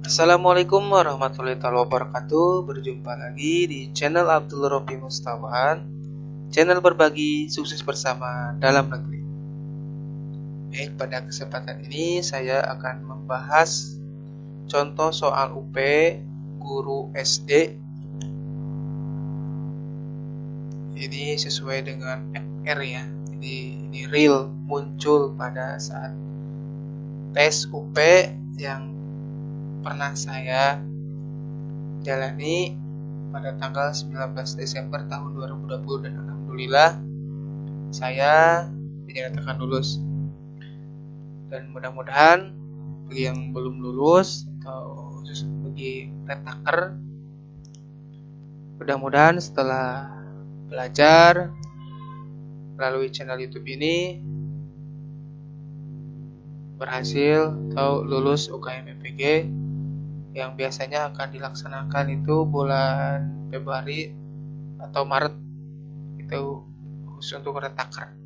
Assalamualaikum warahmatullahi wabarakatuh. Berjumpa lagi di channel Abdul Rofi Mustawan, channel berbagi sukses bersama dalam negeri. Baik, pada kesempatan ini saya akan membahas contoh soal UP guru SD. Ini sesuai dengan FR ya. Jadi ini real muncul pada saat tes UP yang pernah saya jalani pada tanggal 19 Desember tahun 2020 dan alhamdulillah saya dinyatakan lulus. Dan mudah-mudahan bagi yang belum lulus atau khusus bagi retaker, mudah-mudahan setelah belajar melalui channel YouTube ini berhasil atau lulus UKM PPG yang biasanya akan dilaksanakan itu bulan Februari atau Maret, itu khusus untuk retaker.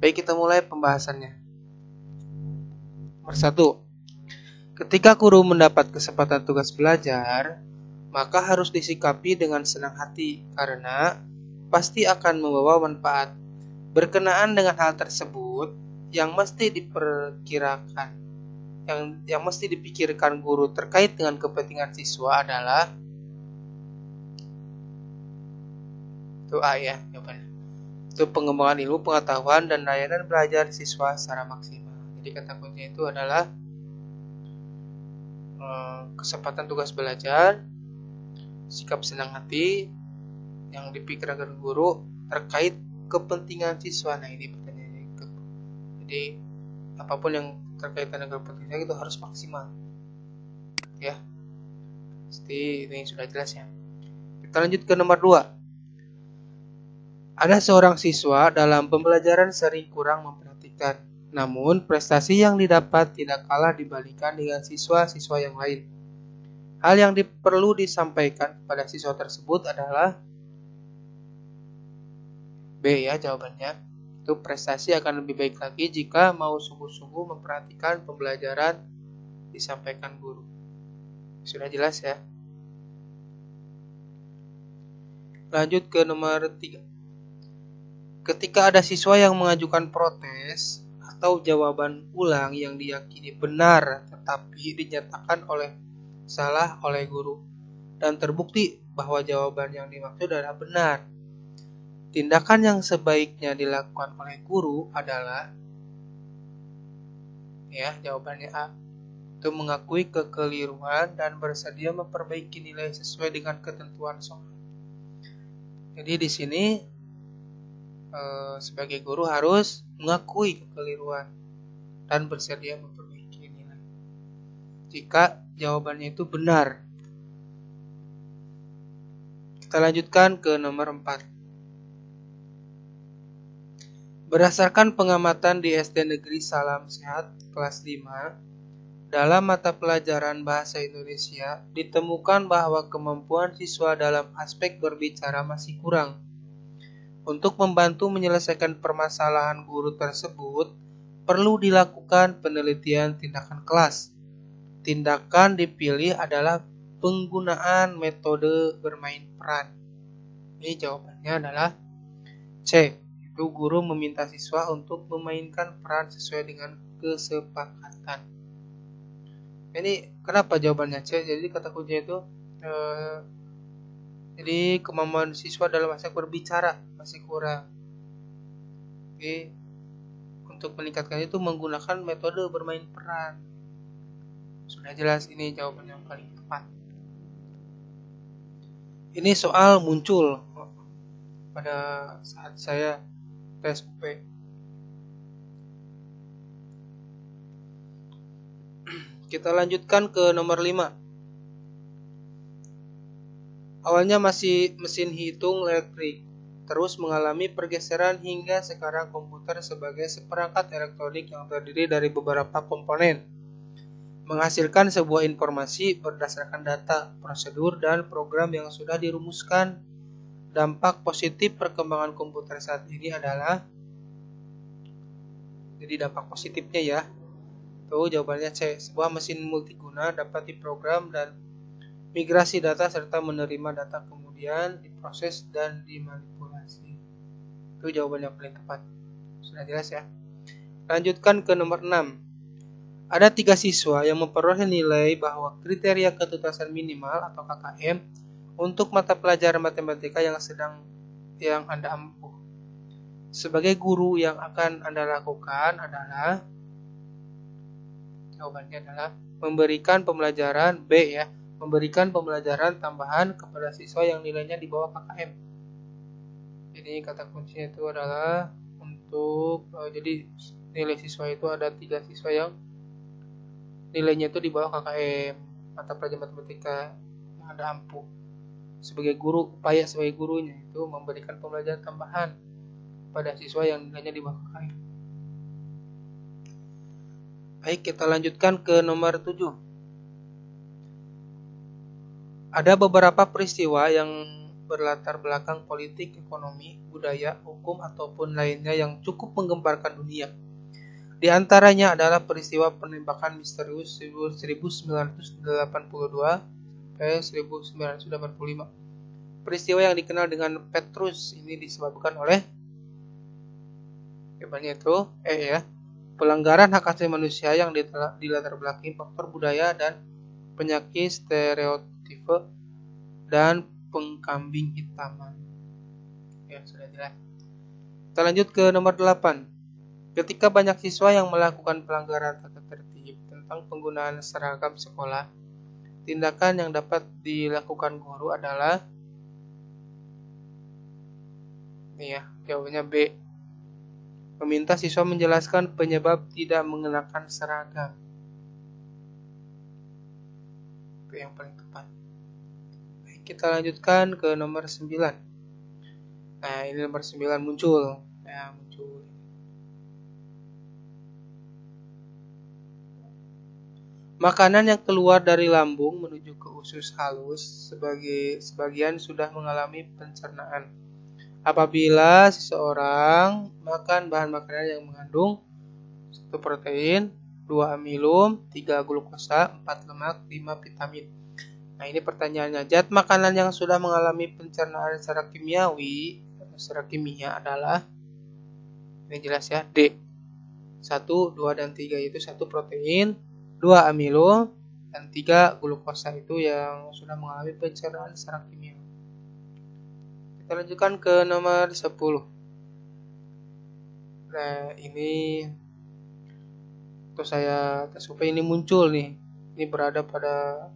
Baik, kita mulai pembahasannya. Nomor 1, ketika guru mendapat kesempatan tugas belajar, maka harus disikapi dengan senang hati karena pasti akan membawa manfaat. Berkenaan dengan hal tersebut, yang mesti diperkirakan yang mesti dipikirkan guru terkait dengan kepentingan siswa adalah itu A ya jawabannya. Itu pengembangan ilmu, pengetahuan, dan layanan belajar siswa secara maksimal. Jadi kata kuncinya itu adalah kesempatan tugas belajar, sikap senang hati yang dipikirkan guru terkait kepentingan siswa. Nah ini pertanyaannya. Jadi apapun yang terkait dengan kepentingan itu harus maksimal ya. Pasti ini sudah jelas ya. Kita lanjut ke nomor 2. Ada seorang siswa dalam pembelajaran sering kurang memperhatikan, namun prestasi yang didapat tidak kalah dibandingkan dengan siswa-siswa yang lain. Hal yang perlu disampaikan kepada siswa tersebut adalah B ya jawabannya. Itu prestasi akan lebih baik lagi jika mau sungguh-sungguh memperhatikan pembelajaran disampaikan guru. Sudah jelas ya. Lanjut ke nomor 3. Ketika ada siswa yang mengajukan protes atau jawaban ulang yang diyakini benar tetapi dinyatakan salah oleh guru dan terbukti bahwa jawaban yang dimaksud adalah benar, tindakan yang sebaiknya dilakukan oleh guru adalah ya jawabannya A, itu mengakui kekeliruan dan bersedia memperbaiki nilai sesuai dengan ketentuan soal. Jadi di sini sebagai guru harus mengakui kekeliruan dan bersedia memperbaiki nilai jika jawabannya itu benar. Kita lanjutkan ke nomor 4. Berdasarkan pengamatan di SD Negeri Salam Sehat kelas 5, dalam mata pelajaran Bahasa Indonesia ditemukan bahwa kemampuan siswa dalam aspek berbicara masih kurang. Untuk membantu menyelesaikan permasalahan guru tersebut, perlu dilakukan penelitian tindakan kelas. Tindakan dipilih adalah penggunaan metode bermain peran. Ini jawabannya adalah C. Guru meminta siswa untuk memainkan peran sesuai dengan kesepakatan. Ini kenapa jawabannya C? Jadi kata kuncinya itu jadi kemampuan siswa dalam aspek berbicara masih kurang. Oke, untuk meningkatkan itu menggunakan metode bermain peran. Sudah jelas, ini jawaban yang paling tepat. Ini soal muncul pada saat saya tes UP. Kita lanjutkan ke nomor 5. Awalnya masih mesin hitung elektrik, terus mengalami pergeseran hingga sekarang komputer sebagai seperangkat elektronik yang terdiri dari beberapa komponen, menghasilkan sebuah informasi berdasarkan data, prosedur, dan program yang sudah dirumuskan. Dampak positif perkembangan komputer saat ini adalah, jadi dampak positifnya ya, Itu jawabannya C. Sebuah mesin multiguna dapat diprogram dan migrasi data serta menerima data kemudian diproses dan dimanipulasi. Itu jawaban yang paling tepat. Sudah jelas ya. Lanjutkan ke nomor 6. Ada 3 siswa yang memperoleh nilai bahwa kriteria ketuntasan minimal atau KKM untuk mata pelajaran matematika yang Anda ampuh. Sebagai guru yang akan Anda lakukan adalah, jawabannya adalah memberikan pembelajaran B ya, memberikan pembelajaran tambahan kepada siswa yang nilainya di bawah KKM. Jadi kata kuncinya itu adalah jadi nilai siswa itu ada 3 siswa yang nilainya itu di bawah KKM mata pelajaran matematika yang Anda ampuh. Sebagai guru, upaya sebagai gurunya itu memberikan pembelajaran tambahan pada siswa yang nilainya di bawah KKM. Baik, kita lanjutkan ke nomor 7. Ada beberapa peristiwa yang berlatar belakang politik, ekonomi, budaya, hukum, ataupun lainnya yang cukup menggemparkan dunia. Di antaranya adalah peristiwa penembakan misterius 1982 sampai 1985. Peristiwa yang dikenal dengan Petrus ini disebabkan oleh, jawabannya itu ya, pelanggaran hak asasi manusia yang dilatar belakangi faktor budaya dan penyakit stereotipe dan pengkambing hitaman. Ya, sudah jelas. Kita lanjut ke nomor 8. Ketika banyak siswa yang melakukan pelanggaran tata tertib tentang penggunaan seragam sekolah, tindakan yang dapat dilakukan guru adalah, ini ya, jawabannya B. Meminta siswa menjelaskan penyebab tidak mengenakan seragam. Itu yang paling tepat. Baik, kita lanjutkan ke nomor 9. Nah, ini nomor 9 muncul. Ya, muncul. Makanan yang keluar dari lambung menuju ke usus halus sebagian sudah mengalami pencernaan. Apabila seseorang makan bahan makanan yang mengandung 1 protein, 2 amilum, 3 glukosa, 4 lemak, 5 vitamin. Nah, ini pertanyaannya. Zat makanan yang sudah mengalami pencernaan secara kimia adalah, ini jelas ya, D. 1, 2, dan 3 yaitu 1 protein, 2 amilo, dan 3 glukosa itu yang sudah mengalami pencernaan secara kimia. Kita lanjutkan ke nomor 10. Nah, ini untuk saya tes UP ini muncul nih. Ini berada pada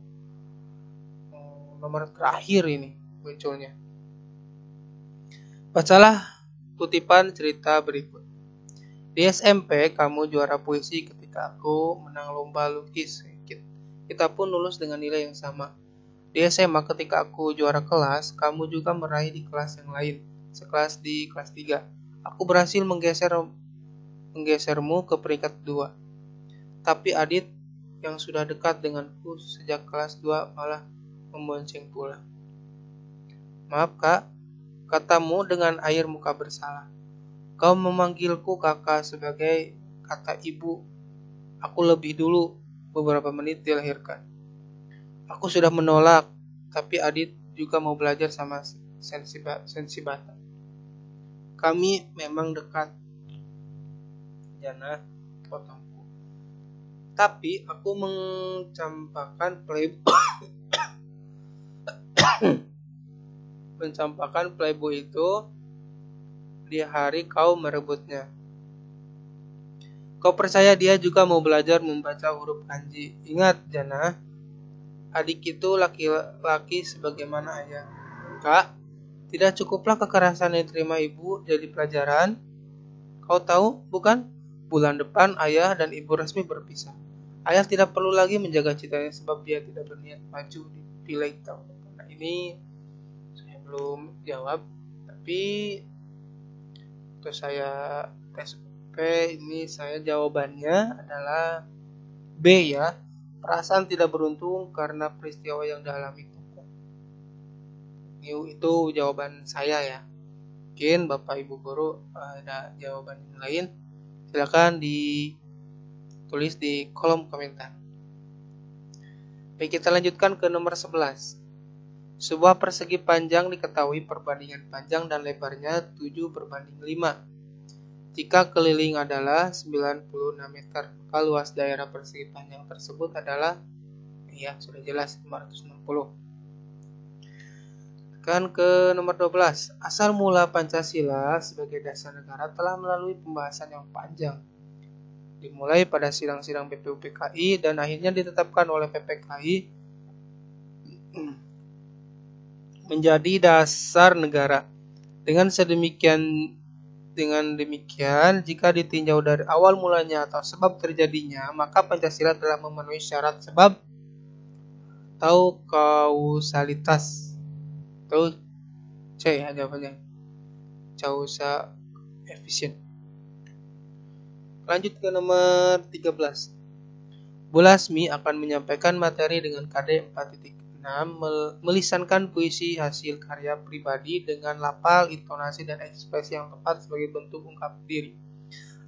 nomor terakhir ini munculnya. Bacalah kutipan cerita berikut. Di SMP kamu juara puisi ketika aku menang lomba lukis. Kita pun lulus dengan nilai yang sama. Di SMA ketika aku juara kelas, kamu juga meraih di kelas yang lain, sekelas di kelas 3. Aku berhasil menggesermu ke peringkat 2. Tapi Adit yang sudah dekat denganku sejak kelas 2 malah membonceng pula. Maaf kak, katamu dengan air muka bersalah. Kau memanggilku kakak sebagai kata ibu. Aku lebih dulu beberapa menit dilahirkan. Aku sudah menolak, tapi Adit juga mau belajar sama Sensi Bata. Kami memang dekat. Jana potongku. Tapi aku mencampakkan playboy itu di hari kau merebutnya. Kau percaya dia juga mau belajar membaca huruf kanji. Ingat, Jana, adik itu laki-laki sebagaimana ayah. Kak, tidak cukuplah kekerasan yang diterima ibu jadi pelajaran. Kau tahu, bukan? Bulan depan ayah dan ibu resmi berpisah. Ayah tidak perlu lagi menjaga cintanya sebab dia tidak berniat maju di pileg tahun depan. Nah, ini saya belum jawab, tapi untuk saya tes UP ini saya jawabannya adalah B ya. Perasaan tidak beruntung karena peristiwa yang dialami tokoh. Itu jawaban saya ya. Mungkin Bapak Ibu Guru ada jawaban yang lain. Silakan ditulis tulis di kolom komentar. Baik, kita lanjutkan ke nomor 11. Sebuah persegi panjang diketahui perbandingan panjang dan lebarnya 7:5. Jika keliling adalah 96 meter, maka luas daerah persegi panjang tersebut adalah, ya sudah jelas, 560. Kan ke nomor 12. Asal mula Pancasila sebagai dasar negara telah melalui pembahasan yang panjang, dimulai pada sidang-sidang BPUPKI dan akhirnya ditetapkan oleh PPKI menjadi dasar negara. Dengan demikian, jika ditinjau dari awal mulanya atau sebab terjadinya, maka Pancasila telah memenuhi syarat sebab atau kausalitas. Itu C ya jawabannya. Causa efisien. Lanjut ke nomor 13. Bu Lasmi akan menyampaikan materi dengan KD 4.6, melisankan puisi hasil karya pribadi dengan lafal, intonasi, dan ekspresi yang tepat sebagai bentuk ungkap diri.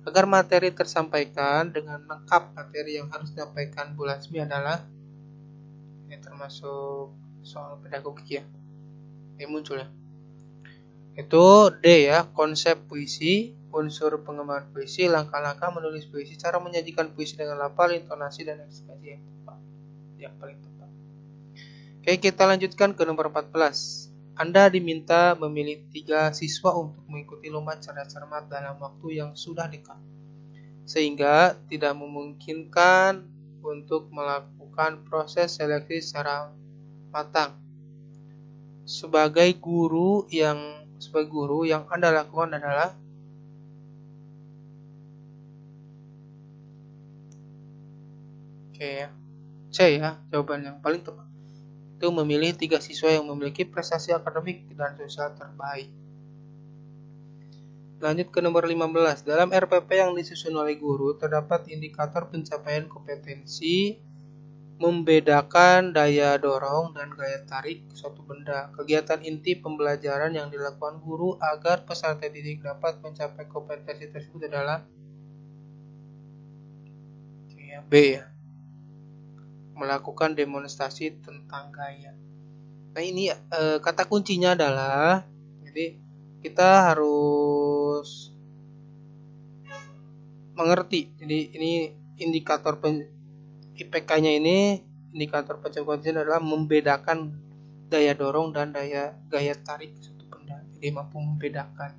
Agar materi tersampaikan dengan lengkap, materi yang harus disampaikan Bu Lasmi adalah, ini termasuk soal pedagogik ya, ini muncul ya. Itu D ya, konsep puisi, unsur pengembangan puisi, langkah-langkah menulis puisi, cara menyajikan puisi dengan lafal, intonasi, dan ekspresi yang tepat, yang paling tepat. Oke, kita lanjutkan ke nomor 14. Anda diminta memilih 3 siswa untuk mengikuti lomba cerdas cermat dalam waktu yang sudah dekat, sehingga tidak memungkinkan untuk melakukan proses seleksi secara matang. Sebagai guru yang Anda lakukan adalah C ya, jawaban yang paling tepat. Itu memilih 3 siswa yang memiliki prestasi akademik dan sosial terbaik. Lanjut ke nomor 15. Dalam RPP yang disusun oleh guru, terdapat indikator pencapaian kompetensi membedakan daya dorong dan gaya tarik suatu benda. Kegiatan inti pembelajaran yang dilakukan guru agar peserta didik dapat mencapai kompetensi tersebut adalah B ya, melakukan demonstrasi tentang gaya. Nah ini kata kuncinya adalah, jadi kita harus mengerti. Jadi ini indikator IPK-nya ini, indikator pencapaian adalah membedakan daya dorong dan gaya tarik suatu benda. Jadi mampu membedakan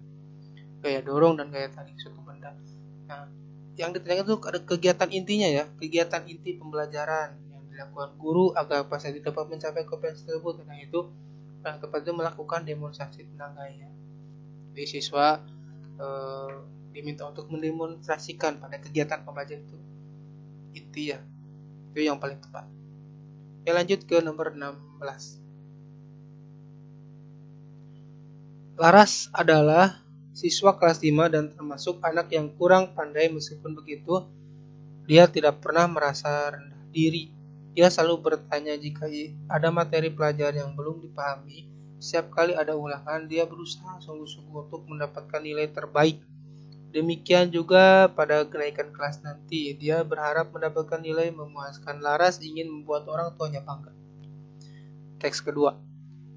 gaya dorong dan gaya tarik suatu benda. Nah, yang ditanyakan itu ada kegiatan intinya ya, kegiatan inti pembelajaran yang dilakukan guru agar peserta dapat mencapai kompetensi tersebut. Nah itu yang tepat itu melakukan demonstrasi tentang gaya. Jadi siswa diminta untuk mendemonstrasikan pada kegiatan pembelajaran itu inti ya. Itu yang paling tepat. Oke, lanjut ke nomor 16. Laras adalah siswa kelas 5 dan termasuk anak yang kurang pandai. Meskipun begitu, dia tidak pernah merasa rendah diri. Dia selalu bertanya jika ada materi pelajaran yang belum dipahami. Setiap kali ada ulangan, dia berusaha sungguh-sungguh untuk mendapatkan nilai terbaik. Demikian juga pada kenaikan kelas nanti, dia berharap mendapatkan nilai memuaskan. Laras ingin membuat orang tuanya bangga. Teks kedua.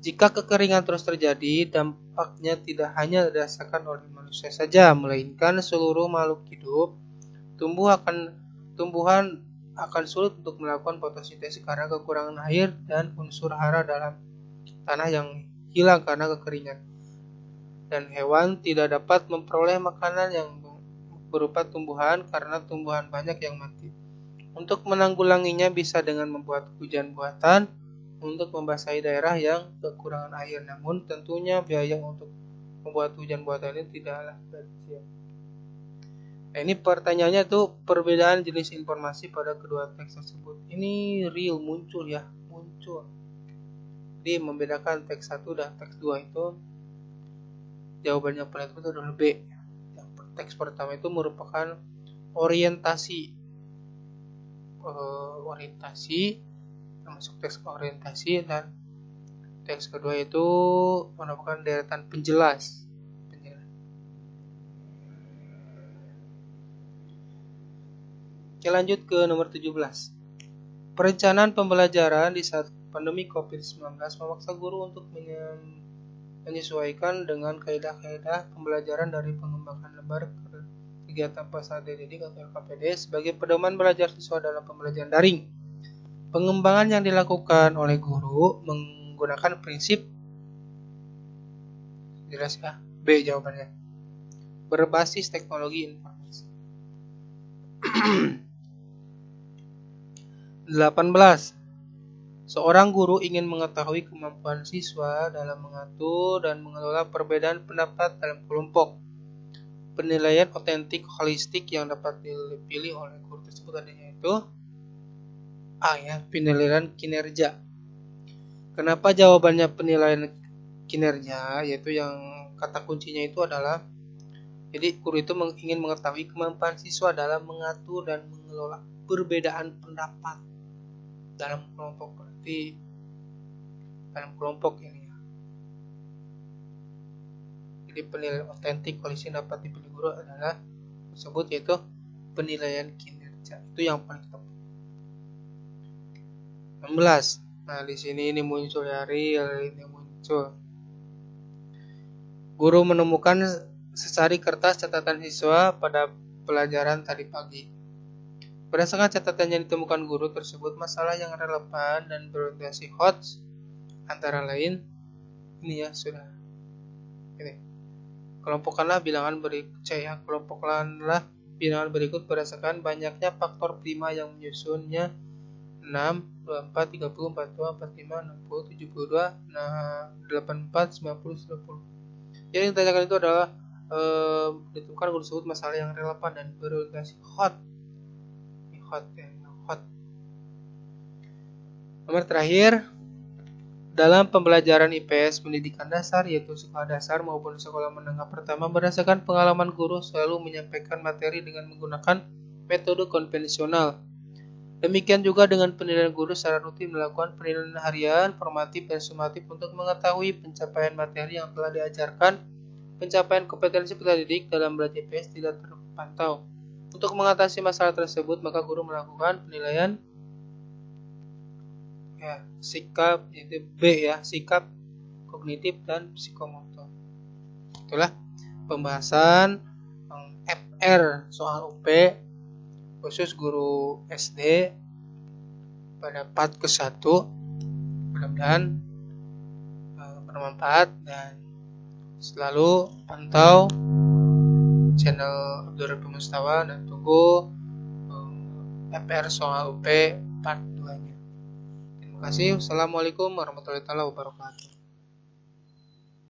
Jika kekeringan terus terjadi, dampaknya tidak hanya dirasakan oleh manusia saja, melainkan seluruh makhluk hidup. Tumbuhan akan sulit untuk melakukan fotosintesis karena kekurangan air dan unsur hara dalam tanah yang hilang karena kekeringan. Dan hewan tidak dapat memperoleh makanan yang berupa tumbuhan karena tumbuhan banyak yang mati. Untuk menanggulanginya bisa dengan membuat hujan buatan untuk membasahi daerah yang kekurangan air. Namun tentunya biaya untuk membuat hujan buatan ini tidaklah kecil. Nah, ini pertanyaannya tuh perbedaan jenis informasi pada kedua teks tersebut. Ini real muncul. Jadi membedakan teks 1 dan teks 2 itu jawabannya paling tepat adalah B. Yang teks pertama itu merupakan orientasi, termasuk teks orientasi, dan teks kedua itu merupakan deretan penjelas. Oke, lanjut ke nomor 17. Perencanaan pembelajaran di saat pandemi COVID-19 memaksa guru untuk menyesuaikan dengan kaidah-kaidah pembelajaran dari pengembangan lembar kegiatan peserta didik atau LKPD sebagai pedoman belajar siswa dalam pembelajaran daring. Pengembangan yang dilakukan oleh guru menggunakan prinsip jelas ya, B jawabannya, berbasis teknologi informasi. 18. Seorang guru ingin mengetahui kemampuan siswa dalam mengatur dan mengelola perbedaan pendapat dalam kelompok. Penilaian otentik holistik yang dapat dipilih oleh guru tersebut adanya itu A ya, penilaian kinerja. Kenapa jawabannya penilaian kinerja? Yaitu yang kata kuncinya itu adalah, jadi guru itu ingin mengetahui kemampuan siswa dalam mengatur dan mengelola perbedaan pendapat dalam kelompok, berarti dalam kelompok ini ya. Jadi penilaian otentik holistik dapat dipilih guru adalah tersebut, yaitu penilaian kinerja. Itu yang paling tepat. 16. Nah, di sini ini muncul ya, ini muncul. Guru menemukan secari kertas catatan siswa pada pelajaran tadi pagi. Berdasarkan catatan yang ditemukan guru tersebut, masalah yang relevan dan berorientasi hot antara lain ini ya, sudah ini. Kelompokkanlah bilangan berikut kelompokkanlah bilangan berikut berdasarkan banyaknya faktor prima yang menyusunnya: 6, 24, 30, 42, 45, 60, 72, 84, 90, 90. Jadi yang ditanyakan itu adalah ditemukan guru tersebut masalah yang relevan dan berorientasi hot. Nomor terakhir, dalam pembelajaran IPS pendidikan dasar, yaitu sekolah dasar maupun sekolah menengah pertama, berdasarkan pengalaman guru selalu menyampaikan materi dengan menggunakan metode konvensional. Demikian juga dengan penilaian guru secara rutin melakukan penilaian harian, formatif, dan sumatif untuk mengetahui pencapaian materi yang telah diajarkan. Pencapaian kompetensi peserta didik dalam belajar IPS tidak terpantau. Untuk mengatasi masalah tersebut, maka guru melakukan penilaian ya, sikap, yaitu B ya, sikap kognitif dan psikomotor. Itulah pembahasan FR soal UP khusus guru SD pada part ke-1. Mudah-mudahan bermanfaat dan selalu pantau channel Abdul Rafi Mustawa dan tunggu FR soal UP part 2-nya. Terima kasih. Wassalamualaikum warahmatullahi wabarakatuh.